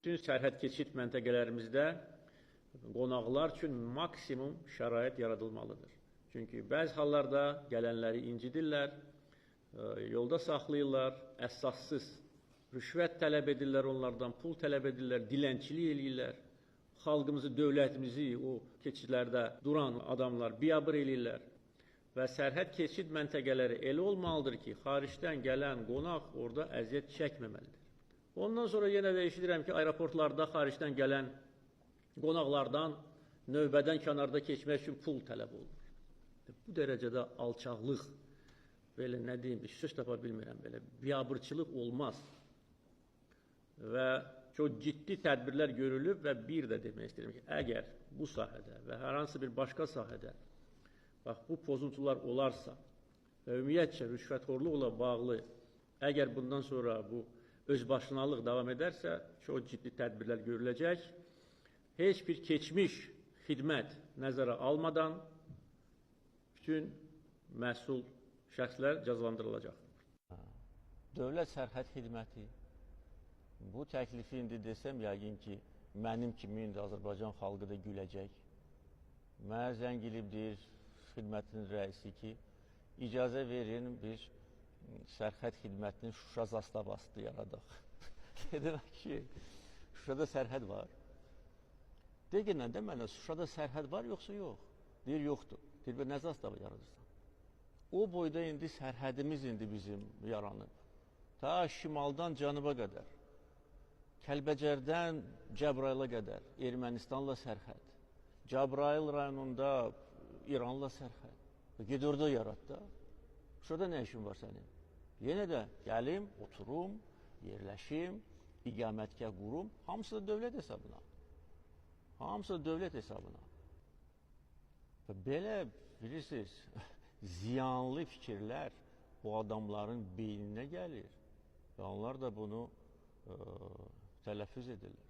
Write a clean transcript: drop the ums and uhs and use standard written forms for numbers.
Bütün sərhəd keçid məntəqələrimizdə qonaqlar üçün maksimum şərait yaradılmalıdır. Çünki bəzi hallarda gələnləri incidirlər, yolda saxlayırlar, əsassız rüşvət tələb edirlər onlardan, pul tələb edirlər, dilənçilik eləyirlər. Xalqımızı, dövlətimizi o keçidlərdə duran adamlar biabır eləyirlər. Və sərhəd keçid məntəqələri elə olmalıdır ki, xaricdən gələn qonaq orada əziyyət çəkməməlidir. Ondan sonra yenə də eşidirəm ki, aeroportlarda xaricdən gələn qonaqlardan növbədən kənarda keçmək üçün pul tələb olunur. Bu dərəcədə alçaqlıq, belə nə deyim, bir söz tapa bilmirəm, belə biabırçılıq olmaz. Və çox ciddi tədbirlər görülüb və bir də demək istəyirəm ki, əgər bu sahədə və hər hansı bir başqa sahədə bax, bu pozuntular olarsa və ümumiyyətcə rüşvətxorluqla bağlı, əgər bundan sonra bu özbaşınalıq davam edərsə, çox ciddi tədbirlər görüləcək. Heç bir keçmiş xidmət nəzərə almadan bütün məsul şəxslər cəzalandırılacaq. Dövlət sərhəd xidməti bu təklifi indi desəm, yəqin ki, mənim kimi indi Azərbaycan xalqı da güləcək. Mənə zəng edib deyir xidmətin rəisi ki, icazə verin bir sərhəd xidmətinin Şuşa zastavasını yaradaq. Demək ki, Şuşada sərhəd var. Deyirəm də mənə, Şuşada sərhəd var yoxsa yox? Deyir, yoxdur. Deyir, nə zastava yaradırsan? O boyda indi sərhədimiz indi bizim yaranıb. Ta şimaldan cənuba qədər. Kəlbəcərdən Cəbrayıla qədər. Ermənistanla sərhəd. Cəbrayıl rayonunda İranla sərhəd. Ged orada yarat da. Şurada nə işin var sənin? Yenə də gəlim, oturum, yerləşim, iqamətgah qurum, hamısı da dövlət hesabına. Hamısı da dövlət hesabına. Və belə, bilirsiniz, ziyanlı fikirlər bu adamların beyninə gəlir və onlar da bunu tələffüz edirlər.